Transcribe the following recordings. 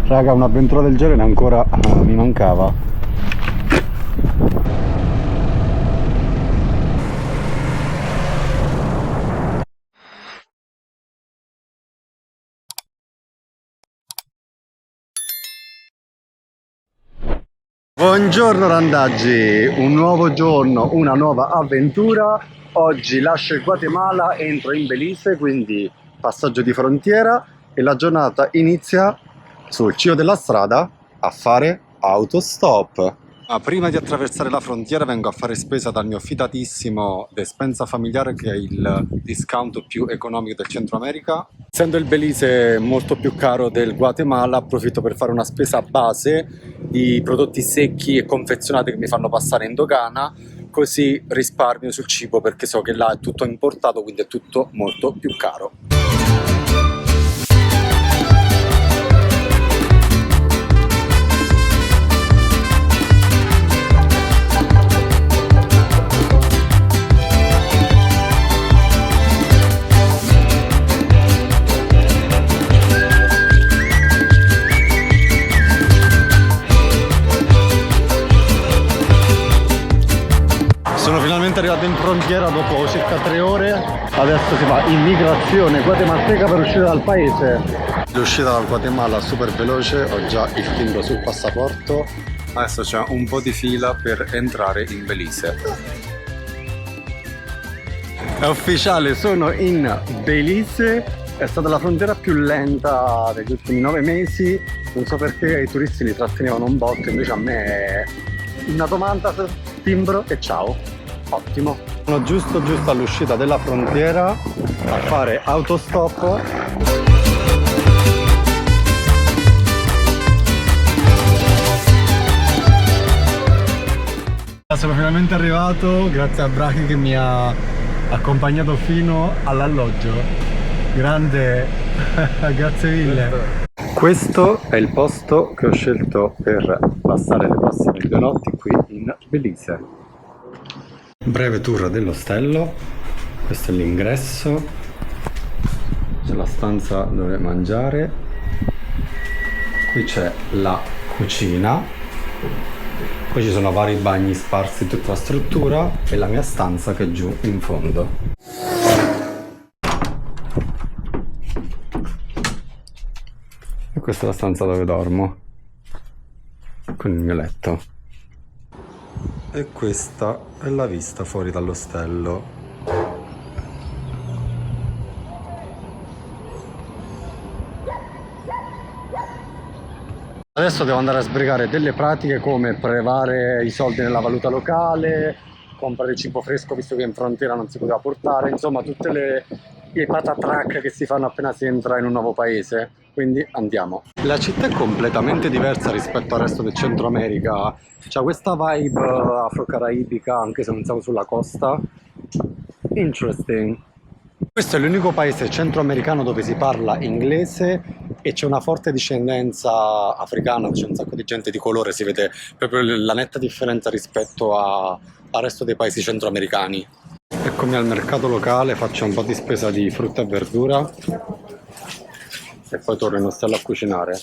Raga, un'avventura del genere ancora mi mancava. Buongiorno randaggi, un nuovo giorno, una nuova avventura. Oggi lascio il Guatemala, entro in Belize, quindi passaggio di frontiera, e la giornata inizia sul ciglio della strada a fare autostop. Ma prima di attraversare la frontiera vengo a fare spesa dal mio fidatissimo Despensa Familiare, che è il discount più economico del Centro America. Essendo il Belize molto più caro del Guatemala, approfitto per fare una spesa base di prodotti secchi e confezionati che mi fanno passare in dogana, così risparmio sul cibo perché so che là è tutto importato, quindi è tutto molto più caro. Sono finalmente arrivato in frontiera dopo circa 3 ore. Adesso si fa immigrazione guatemalteca per uscire dal paese. L'uscita dal Guatemala super veloce, ho già il timbro sul passaporto. Adesso c'è un po' di fila per entrare in Belize. È ufficiale, sono in Belize. È stata la frontiera più lenta degli ultimi 9 mesi. Non so perché i turisti li trattenevano un botto, invece a me è una domanda, timbro e ciao. Ottimo. Sono giusto all'uscita della frontiera a fare autostop. Sono finalmente arrivato, grazie a Brachi che mi ha accompagnato fino all'alloggio. Grande, grazie mille. Questo è il posto che ho scelto per passare le prossime 2 notti qui in Belize. Breve tour dell'ostello, questo è l'ingresso, c'è la stanza dove mangiare, qui c'è la cucina, poi ci sono vari bagni sparsi in tutta la struttura e la mia stanza che è giù in fondo. E questa è la stanza dove dormo, con il mio letto. E questa è la vista fuori dall'ostello. Adesso devo andare a sbrigare delle pratiche come prelevare i soldi nella valuta locale, comprare cibo fresco visto che in frontiera non si poteva portare, insomma tutte i patatrack che si fanno appena si entra in un nuovo paese. Quindi andiamo. La città è completamente diversa rispetto al resto del Centro America. C'ha questa vibe afro-caraibica anche se non siamo sulla costa. Interesting. Questo è l'unico paese centroamericano dove si parla inglese e c'è una forte discendenza africana, c'è un sacco di gente di colore, si vede proprio la netta differenza rispetto al resto dei paesi centroamericani. Eccomi al mercato locale, faccio un po' di spesa di frutta e verdura e poi torno in ostello a cucinare.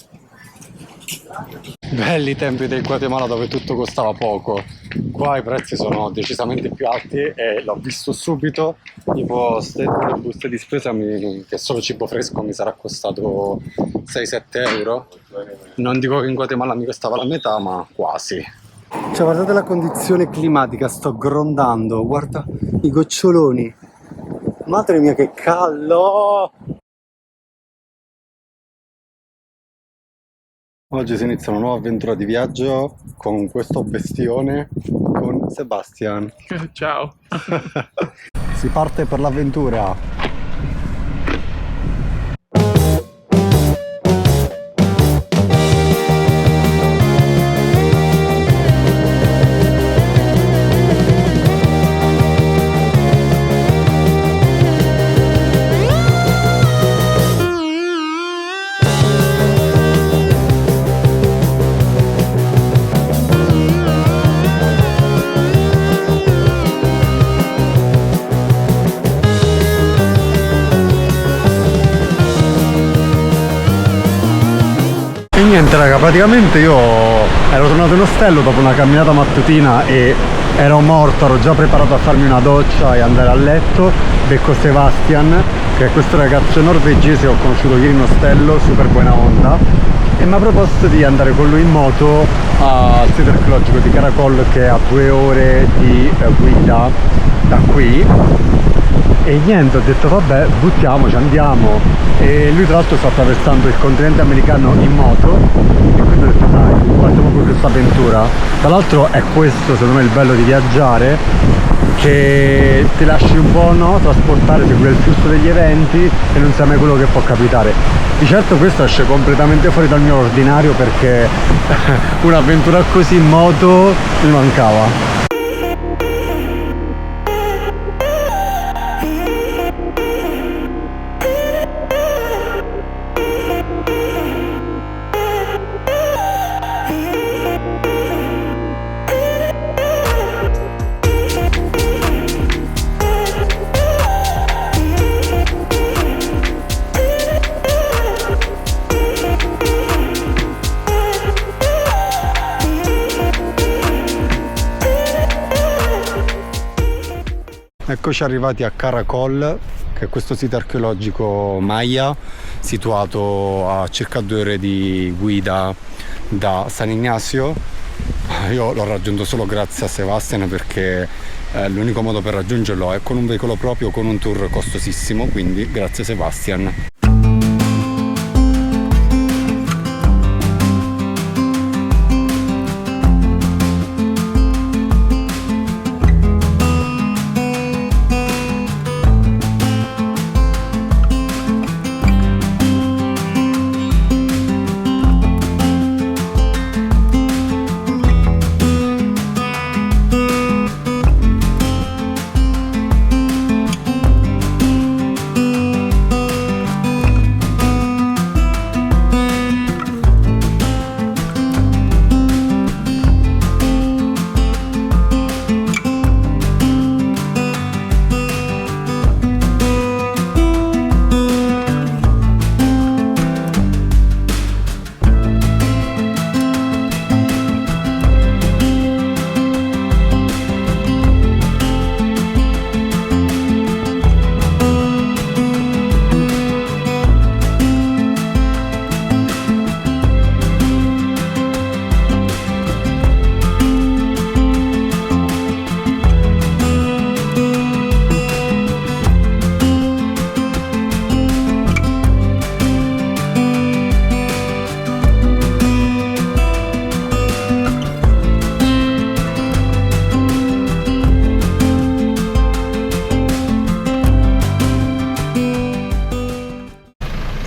Belli i tempi del Guatemala dove tutto costava poco. Qua i prezzi sono decisamente più alti e l'ho visto subito. Tipo le buste di spesa che solo cibo fresco mi sarà costato 6-7 euro. Non dico che in Guatemala mi costava la metà, ma quasi. Cioè guardate la condizione climatica, sto grondando, guarda i goccioloni. Madre mia che caldo! Oggi si inizia una nuova avventura di viaggio con questo bestione, con Sebastian. Ciao. Si parte per l'avventura. Niente raga, praticamente io ero tornato in ostello dopo una camminata mattutina e ero morto, ero già preparato a farmi una doccia e andare a letto. Becco Sebastian, che è questo ragazzo norvegese che ho conosciuto ieri in ostello, super buona onda, e mi ha proposto di andare con lui in moto al sito archeologico di Caracol, che è a 2 ore di guida da qui. E niente, ho detto vabbè, buttiamoci, andiamo. E lui tra l'altro sta attraversando il continente americano in moto, e quindi ho detto dai, partiamo con questa avventura. Tra l'altro è questo secondo me il bello di viaggiare, che ti lasci un po', no, trasportare, seguire il flusso degli eventi e non sai mai quello che può capitare. Di certo questo esce completamente fuori dal mio ordinario, perché un'avventura così in moto mi mancava. Eccoci arrivati a Caracol, che è questo sito archeologico Maya, situato a circa 2 ore di guida da San Ignacio. Io l'ho raggiunto solo grazie a Sebastian, perché l'unico modo per raggiungerlo è con un veicolo proprio, con un tour costosissimo, quindi grazie Sebastian.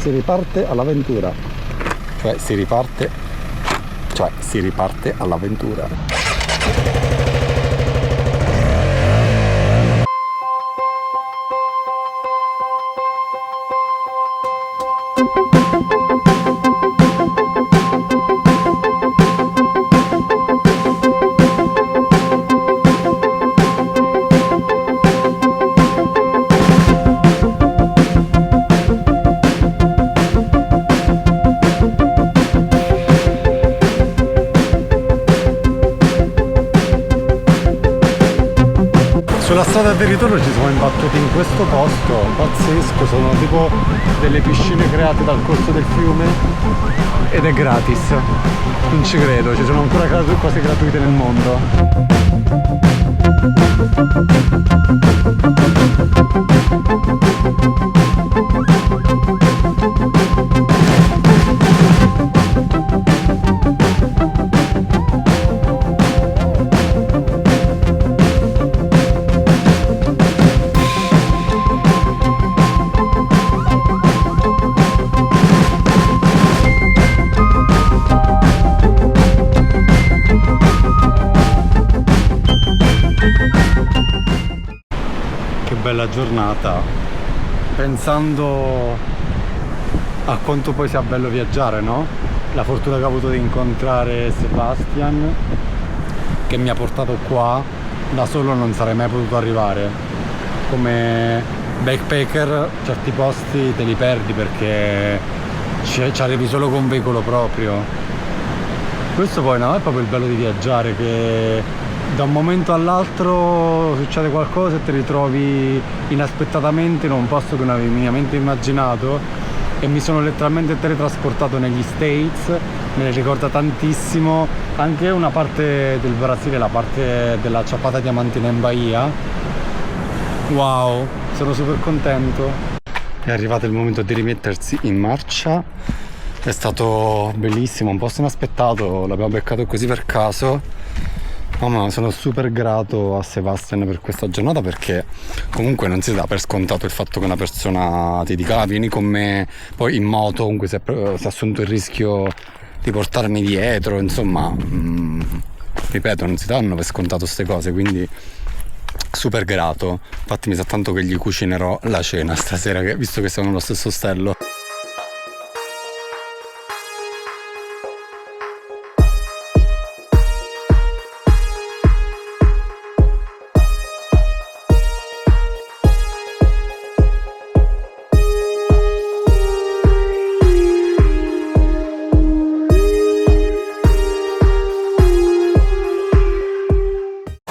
Si riparte all'avventura, si riparte all'avventura. Sulla strada del ritorno ci siamo imbattuti in questo posto pazzesco, sono tipo delle piscine create dal corso del fiume ed è gratis, non ci credo, ci sono ancora cose gratuite nel mondo. Bella giornata, pensando a quanto poi sia bello viaggiare, no? La fortuna che ho avuto di incontrare Sebastian, che mi ha portato qua, da solo non sarei mai potuto arrivare. Come backpacker certi posti te li perdi perché ci arrivi solo con veicolo proprio. Questo poi no, è proprio il bello di viaggiare, che da un momento all'altro succede qualcosa e ti ritrovi inaspettatamente in un posto che non avevi minimamente immaginato, e mi sono letteralmente teletrasportato negli States. Me ne ricorda tantissimo anche una parte del Brasile, la parte della Chapada Diamantina in Bahia. Wow, sono super contento. È arrivato il momento di rimettersi in marcia. È stato bellissimo, un posto inaspettato, l'abbiamo beccato così per caso. Ma sono super grato a Sebastian per questa giornata, perché comunque non si dà per scontato il fatto che una persona ti dica vieni con me, poi in moto, comunque si è assunto il rischio di portarmi dietro, insomma, ripeto, non si danno per scontato queste cose, quindi super grato. Infatti mi sa tanto che gli cucinerò la cena stasera, visto che siamo nello stesso ostello.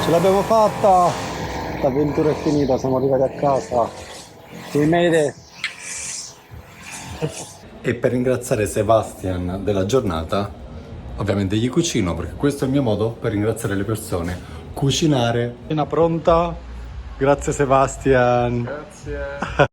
Ce l'abbiamo fatta, l'avventura è finita, siamo arrivati a casa. We made it. E per ringraziare Sebastian della giornata, ovviamente gli cucino, perché questo è il mio modo per ringraziare le persone: cucinare. Cena pronta, grazie Sebastian. Grazie.